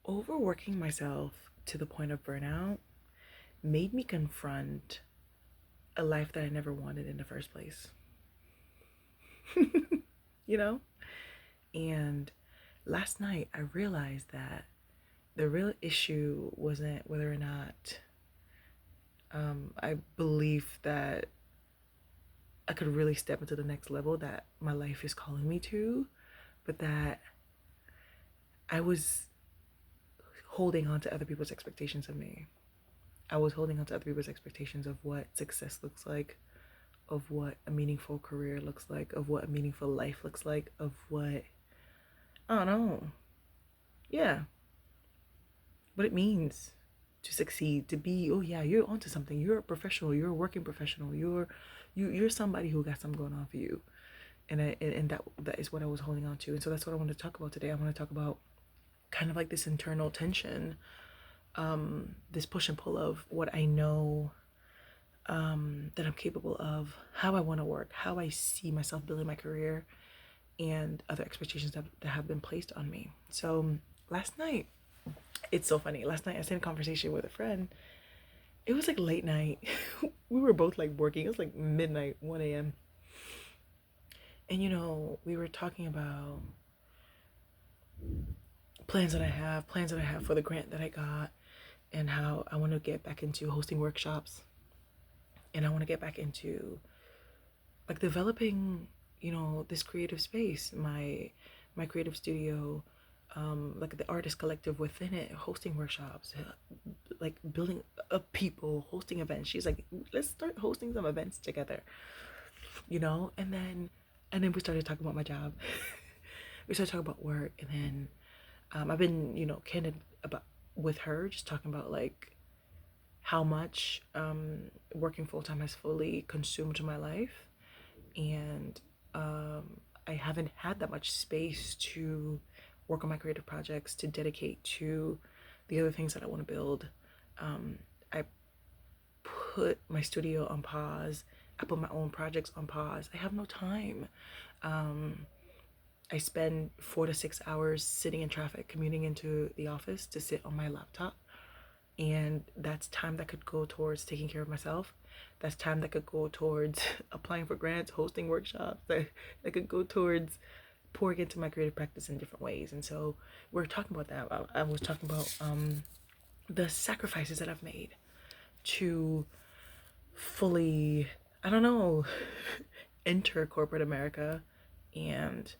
Overworking myself to the point of burnout made me confront a life that I never wanted in the first place. you know? And last night I realized that the real issue wasn't whether or not I believe that I could really step into the next level that my life is calling me to, but that I was holding on to other people's expectations of me. I was holding on to other people's expectations of what success looks like, of what a meaningful career looks like, of what a meaningful life looks like, of what, I don't know, yeah, what it means to succeed, to be, oh yeah, you're onto something, you're a professional, you're a working professional, you're somebody who got something going on for you. And that is what I was holding on to. And so that's what I want to talk about today. I want to talk about kind of like this internal tension, this push and pull of what I know that I'm capable of, how I want to work, how I see myself building my career, and other expectations that have been placed on me. So last night, it's so funny. Last night I was in a conversation with a friend. It was like late night. We were both like working. It was like midnight, 1 a.m. And we were talking about plans that I have for the grant that I got, and how I want to get back into hosting workshops, and I want to get back into like developing, this creative space, my creative studio, like the artist collective within it, hosting workshops, like building up people, hosting events. She's like, let's start hosting some events together, and then we started talking about my job. We started talking about work, and then I've been, candid about with her, just talking about like how much working full time has fully consumed my life, and I haven't had that much space to work on my creative projects, to dedicate to the other things that I want to build. I put my studio on pause. I put my own projects on pause. I have no time. I spend 4 to 6 hours sitting in traffic, commuting into the office to sit on my laptop. And that's time that could go towards taking care of myself. That's time that could go towards applying for grants, hosting workshops, that could go towards pouring into my creative practice in different ways. And so we're talking about that. I was talking about the sacrifices that I've made to fully, I don't know, enter corporate America, and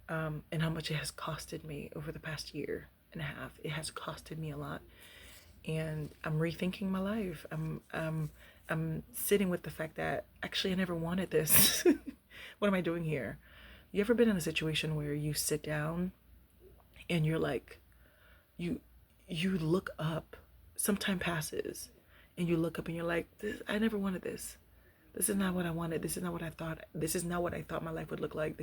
how much it has costed me over the past year and a half. It has costed me a lot, and I'm rethinking my life. I'm sitting with the fact that actually I never wanted this. What am I doing here? You ever been in a situation where you sit down and you're like, you you look up, some time passes, and you look up and you're like, I never wanted this. This is not what I wanted. This is not what I thought. This is not what I thought my life would look like.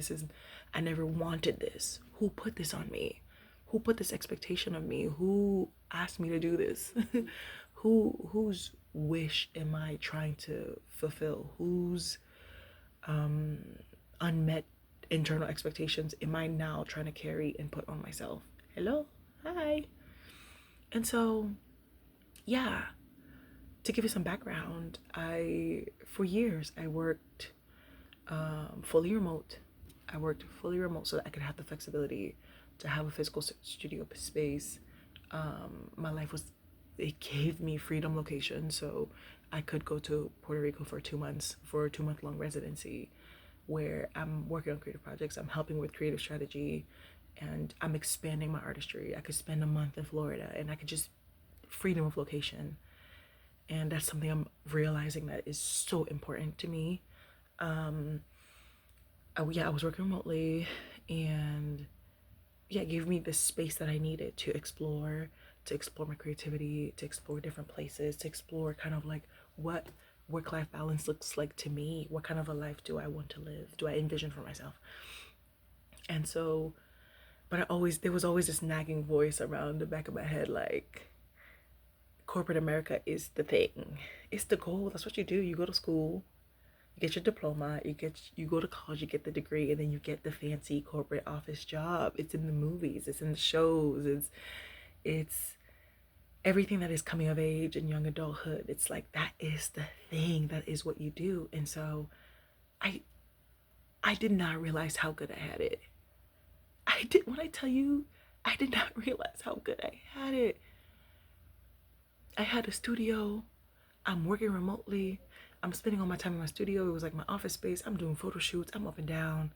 I never wanted this. Who put this on me? Who put this expectation of me? Who asked me to do this? Whose wish am I trying to fulfill? Whose unmet internal expectations am I now trying to carry and put on myself? Hello? Hi. And so, yeah, to give you some background, for years, I worked fully remote. I worked fully remote so that I could have the flexibility to have a physical studio space. My life it gave me freedom location, so I could go to Puerto Rico for 2 months, for a 2 month long residency, where I'm working on creative projects, I'm helping with creative strategy, and I'm expanding my artistry. I could spend a month in Florida, and I could just freedom of location. And that's something I'm realizing that is so important to me. I was working remotely, and yeah, it gave me the space that I needed to explore my creativity, to explore different places, to explore kind of like what work-life balance looks like to me. What kind of a life do I want to live? Do I envision for myself? And so, but there was always this nagging voice around the back of my head, like, corporate America is the thing. It's the goal. That's what you do. You go to school, you get your diploma, you go to college, you get the degree, and then you get the fancy corporate office job. It's in the movies, it's in the shows, It's everything that is coming of age and young adulthood. It's like that is the thing, that is what you do. And so I I did not realize how good I had it. I did, when I tell you, I did not realize how good I had it. I had a studio. I'm working remotely. I'm spending all my time in my studio. It was like my office space. I'm doing photo shoots. I'm up and down.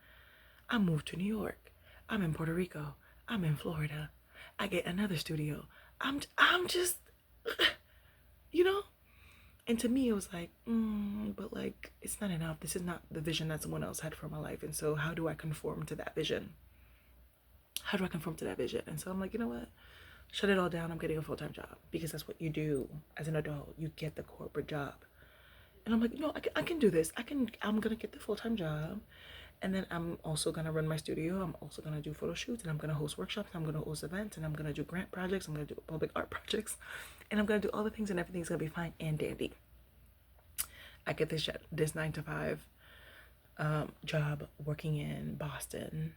I moved to New York. I'm in Puerto Rico. I'm in Florida. I get another studio. I'm just, you know? And to me, it was like, but like, it's not enough. This is not the vision that someone else had for my life. And so, how do I conform to that vision? How do I conform to that vision? And so, I'm like, you know what? Shut it all down. I'm getting a full-time job, because that's what you do as an adult. You get the corporate job. And I'm like, no, I can do this. I'm going to get the full-time job. And then I'm also going to run my studio. I'm also going to do photo shoots, and I'm going to host workshops. I'm going to host events, and I'm going to do grant projects. I'm going to do public art projects, and I'm going to do all the things, and everything's going to be fine and dandy. I get this 9 to 5 job working in Boston,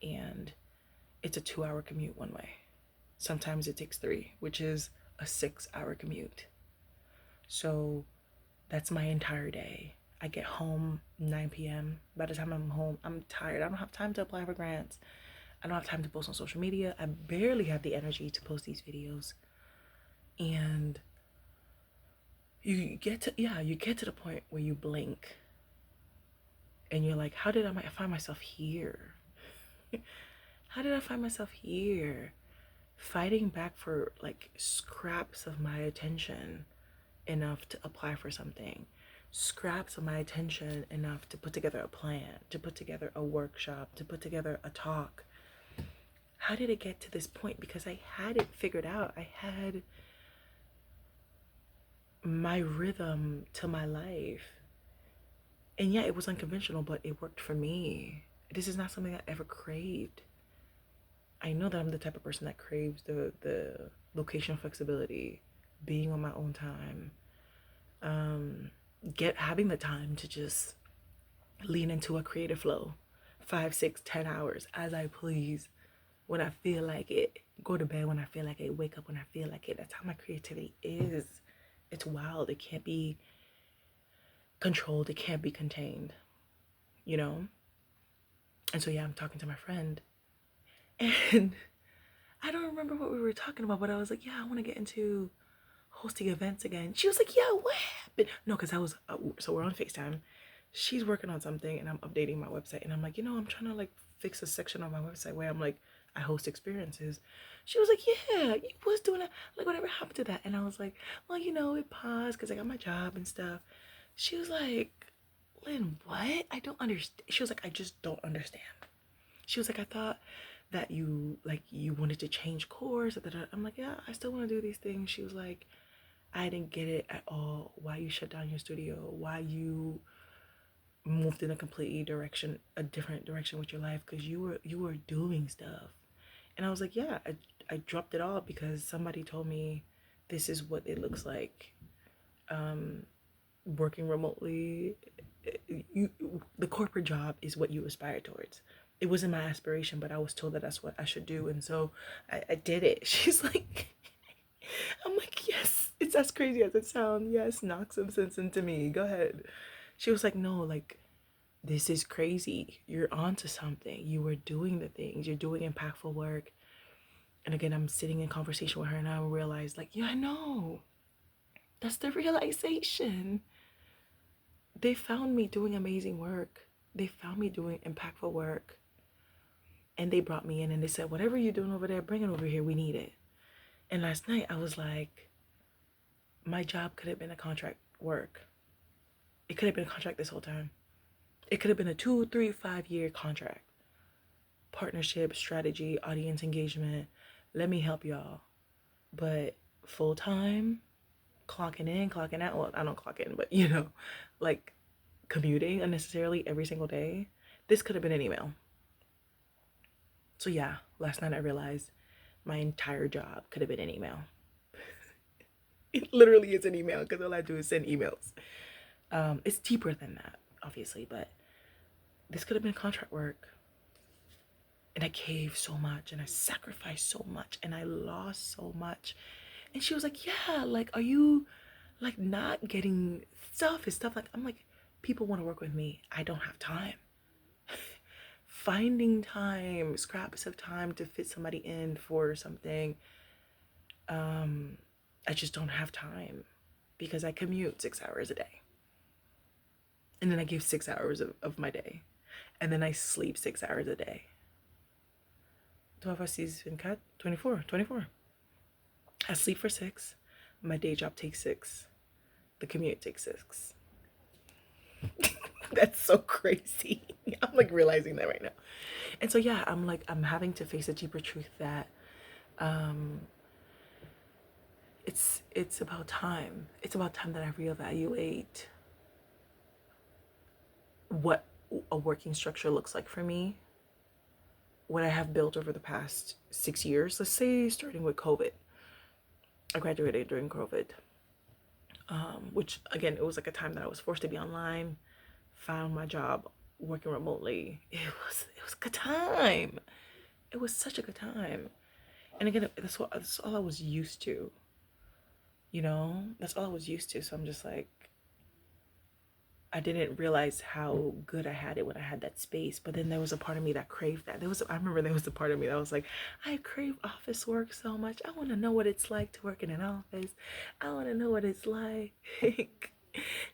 and it's a 2-hour commute one way. Sometimes it takes 3, which is a 6-hour commute. So that's my entire day. I get home 9 p.m. By the time I'm home, I'm tired. I don't have time to apply for grants. I don't have time to post on social media. I barely have the energy to post these videos. And you get to the point where you blink and you're like, how did I find myself here? How did I find myself here? Fighting back for like scraps of my attention enough to apply for something, scraps of my attention enough to put together a plan, to put together a workshop, to put together a talk. How did it get to this point? Because I had it figured out. I had my rhythm to my life. And yeah, it was unconventional, but it worked for me. This is not something I ever craved. I know that I'm the type of person that craves the location flexibility, being on my own time, having the time to just lean into a creative flow, 5, 6, 10 hours as I please, when I feel like it, go to bed when I feel like it, wake up when I feel like it. That's how my creativity is. It's wild. It can't be controlled. It can't be contained, you know? And so, yeah, I'm talking to my friend, and I don't remember what we were talking about, but I was like, yeah, I want to get into hosting events again. She was like, yeah, what happened? No, because I was, so we're on FaceTime. She's working on something, and I'm updating my website. And I'm like, I'm trying to like fix a section on my website where I'm like, I host experiences. She was like, yeah, you was doing that. Like, whatever happened to that? And I was like, well, it paused because I got my job and stuff. She was like, Lynn, what? I don't understand. She was like, I just don't understand. She was like, I thought that you wanted to change course. I'm like, yeah, I still want to do these things. She was like, I didn't get it at all. Why you shut down your studio? Why you moved in a different direction with your life? Because you were doing stuff. And I was like, yeah, I dropped it all because somebody told me this is what it looks like. Working remotely, the corporate job is what you aspire towards. It wasn't my aspiration, but I was told that that's what I should do, and so I did it. She's like, I'm like, yes, it's as crazy as it sounds. Yes, knock some sense into me. Go ahead. She was like, no, like, this is crazy. You're onto something. You were doing the things. You're doing impactful work. And again, I'm sitting in conversation with her, and I realized, like, yeah, I know. That's the realization. They found me doing amazing work. They found me doing impactful work. And they brought me in, and they said, whatever you're doing over there, bring it over here. We need it. And last night I was like, my job could have been a contract work. It could have been a contract this whole time. It could have been a 2, 3, 5 year contract. Partnership, strategy, audience engagement. Let me help y'all. But full time, clocking in, clocking out. Well, I don't clock in, but like commuting unnecessarily every single day. This could have been an email. So yeah, last night I realized my entire job could have been an email. It literally is an email because all I do is send emails. It's deeper than that, obviously, but this could have been contract work. And I gave so much and I sacrificed so much and I lost so much. And she was like, yeah, like, are you like not getting stuff and stuff? Like, I'm like, people want to work with me. I don't have time. Finding time, scraps of time to fit somebody in for something, I just don't have time because I commute 6 hours a day. And then I give 6 hours of my day. And then I sleep 6 hours a day. 12 hours season cut? 24. 24. I sleep for 6. My day job takes 6. The commute takes 6. That's so crazy. I'm like realizing that right now. And so yeah, I'm having to face a deeper truth that um it's about time. It's about time that I reevaluate what a working structure looks like for me, what I have built over the past 6 years. Let's say starting with COVID. I graduated during COVID, which again, it was like a time that I was forced to be online, found my job working remotely. It was a good time. It was such a good time. And again, that's all I was used to. You know, that's all I was used to. So I'm just like, I didn't realize how good I had it when I had that space. But then there was a part of me that craved that. I remember there was a part of me that was like, I crave office work so much. I want to know what it's like to work in an office. I want to know what it's like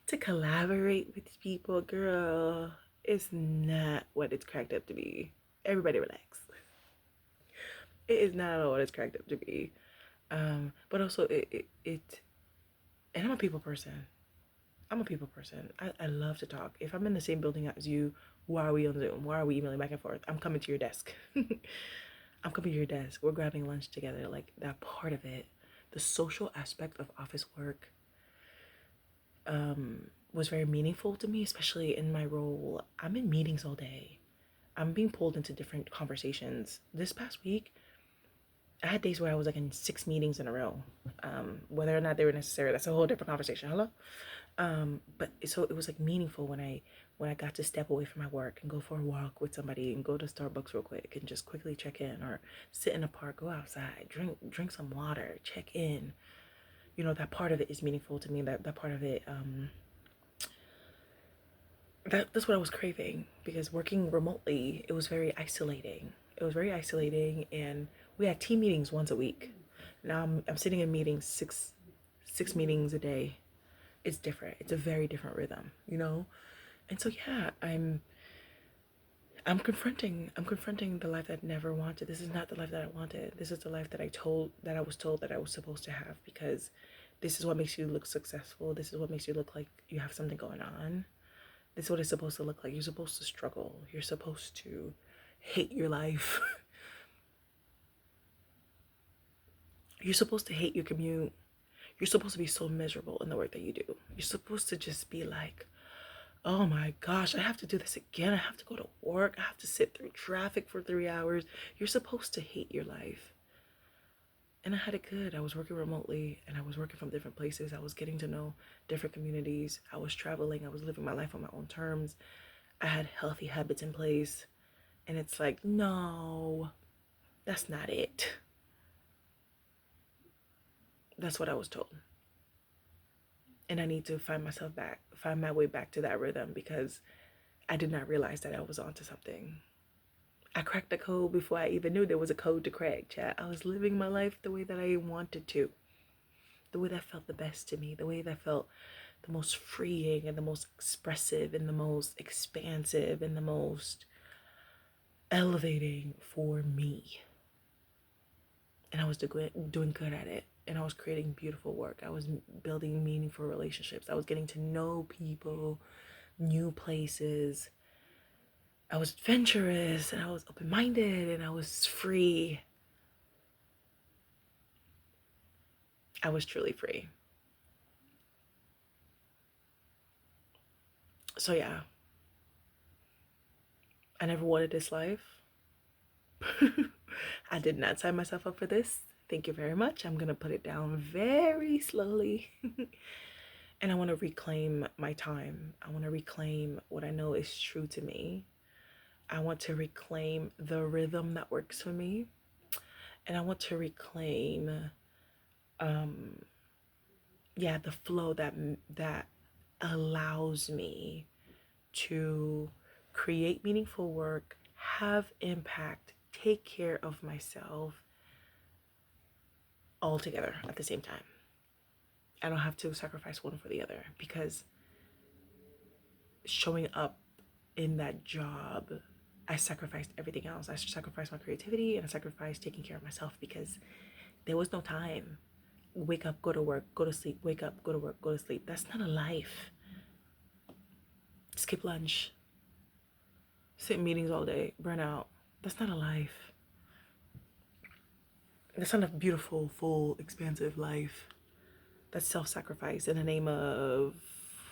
to collaborate with people. Girl, it's not what it's cracked up to be. Everybody relax. It is not what it's cracked up to be. But also and I'm a people person. I'm a people person. I love to talk. If I'm in the same building as you, why are we on Zoom? Why are we emailing back and forth? I'm coming to your desk. I'm coming to your desk. We're grabbing lunch together. Like that part of it, the social aspect of office work, was very meaningful to me, especially in my role. I'm in meetings all day. I'm being pulled into different conversations. This past week, I had days where I was like in 6 meetings in a row. Whether or not they were necessary, that's a whole different conversation. Hello? But so it was like meaningful when I got to step away from my work and go for a walk with somebody and go to Starbucks real quick and just quickly check in, or sit in a park, go outside, drink some water, check in. You know, that part of it is meaningful to me. That part of it, that's what I was craving, because working remotely, it was very isolating. It was very isolating, and we had team meetings once a week. Now I'm sitting in meetings six meetings a day. It's different. It's a very different rhythm, you know? And so yeah, I'm confronting the life that I never wanted. This is not the life that I wanted. This is the life that I was told that I was supposed to have, because this is what makes you look successful. This is what makes you look like you have something going on. This is what it's supposed to look like. You're supposed to struggle. You're supposed to hate your life. You're supposed to hate your commute. You're supposed to be so miserable in the work that you do. You're supposed to just be like, oh my gosh, I have to do this again. I have to go to work. I have to sit through traffic for 3 hours. You're supposed to hate your life. And I had it good. I was working remotely and I was working from different places. I was getting to know different communities. I was traveling. I was living my life on my own terms. I had healthy habits in place. And it's like, no, that's not it. That's what I was told. And I need to find my way back to that rhythm, because I did not realize that I was onto something. I cracked the code before I even knew there was a code to crack, chat. I was living my life the way that I wanted to, the way that felt the best to me, the way that felt the most freeing and the most expressive and the most expansive and the most elevating for me. And I was doing good at it. And I was creating beautiful work. I was building meaningful relationships. I was getting to know people, new places. I was adventurous and I was open-minded and I was free. I was truly free. So yeah, I never wanted this life. I did not sign myself up for this. Thank you very much. I'm gonna put it down very slowly. And I want to reclaim my time. I want to reclaim what I know is true to me. I want to reclaim the rhythm that works for me. And I want to reclaim, um, yeah, the flow that allows me to create meaningful work, have impact, take care of myself all together at the same time. I don't have to sacrifice one for the other, because showing up in that job, I sacrificed everything else. I sacrificed my creativity and I sacrificed taking care of myself, because there was no time. Wake up, go to work, go to sleep, wake up, go to work, go to sleep. That's not a life. Skip lunch, sit in meetings all day, burn out. That's not a life. That's not a beautiful, full, expansive life. That's self-sacrifice in the name of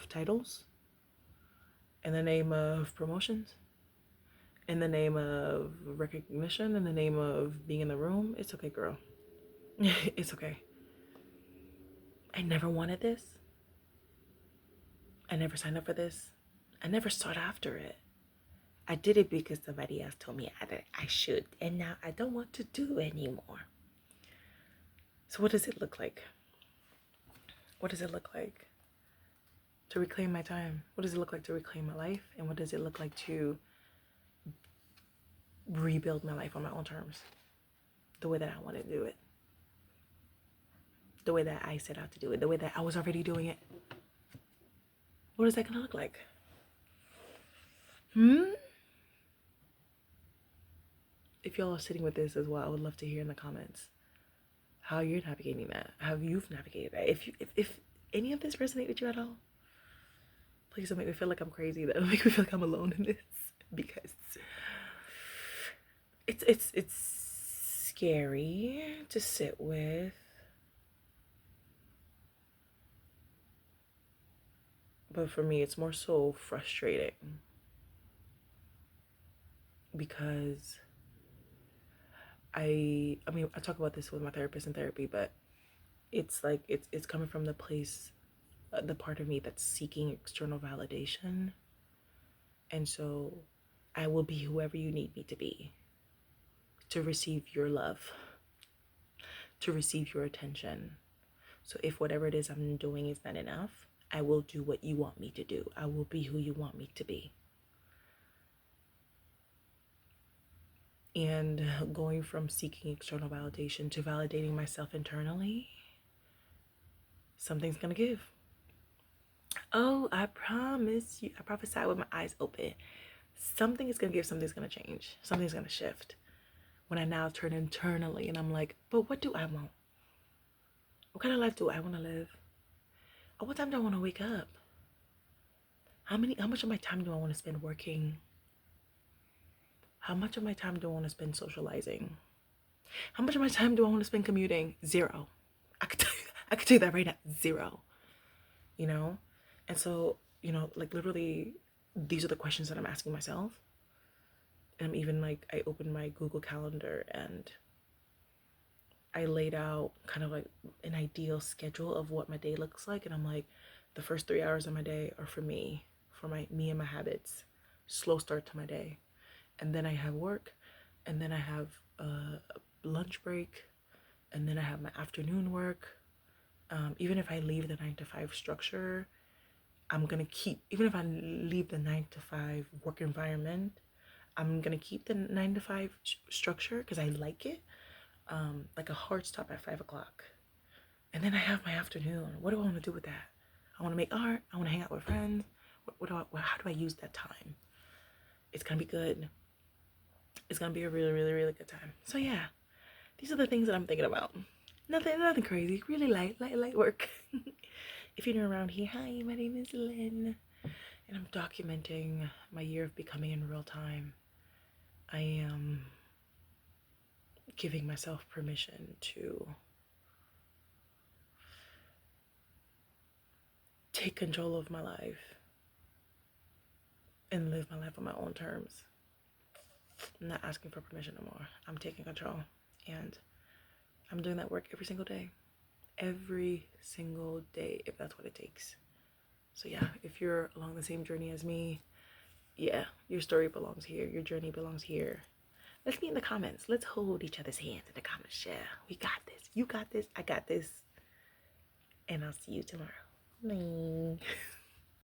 titles, in the name of promotions, in the name of recognition, in the name of being in the room. It's okay, girl. It's okay. I never wanted this. I never signed up for this. I never sought after it. I did it because somebody else told me I should, and now I don't want to do anymore. So what does it look like? What does it look like to reclaim my time? What does it look like to reclaim my life? And what does it look like to rebuild my life on my own terms? The way that I want to do it. The way that I set out to do it. The way that I was already doing it. What is that going to look like? If y'all are sitting with this as well, I would love to hear in the comments how you're navigating that, how you've navigated that. If any of this resonated with you at all, please don't make me feel like I'm crazy. Don't make me feel like I'm alone in this, because it's scary to sit with. But for me, it's more so frustrating, because I mean, I talk about this with my therapist in therapy, but it's like it's coming from the place, the part of me that's seeking external validation. And so I will be whoever you need me to be, to receive your love, to receive your attention. So if whatever it is I'm doing is not enough, I will do what you want me to do. I will be who you want me to be. And going from seeking external validation to validating myself internally, something's gonna give. Oh, I promise you, I prophesy with my eyes open. Something is gonna give, something's gonna change, something's gonna shift. When I now turn internally and I'm like, but what do I want? What kind of life do I want to live? Or what time do I want to wake up? How much of my time do I want to spend working? How much of my time do I want to spend socializing? How much of my time do I want to spend commuting? Zero. I could tell you that right now. Zero. You know? And so, like literally, these are the questions that I'm asking myself. And I'm even like, I opened my Google Calendar and I laid out kind of like an ideal schedule of what my day looks like. And I'm like, the first 3 hours of my day are for me, for me and my habits. Slow start to my day. And then I have work, and then I have a lunch break, and then I have my afternoon work. Even if I leave the 9 to 5 structure, I'm gonna keep, even if I leave the 9 to 5 work environment, I'm gonna keep the 9 to 5 structure because I like it. Like a hard stop at 5 o'clock. And then I have my afternoon. What do I want to do with that? I want to make art. I want to hang out with friends. How do I use that time? It's gonna be good. It's gonna be a really, really, really good time. So yeah, these are the things that I'm thinking about. Nothing crazy. Really light work. If you're new around here, hi, my name is Lynn, and I'm documenting my year of becoming in real time. I am giving myself permission to take control of my life and live my life on my own terms. I'm not asking for permission no more. I'm taking control, and I'm doing that work every single day. Every single day, if that's what it takes. So yeah, if you're along the same journey as me, yeah, your story belongs here. Your journey belongs here. Let's meet in the comments. Let's hold each other's hands in the comments. Yeah, we got this. You got this. I got this. And I'll see you tomorrow. Bye.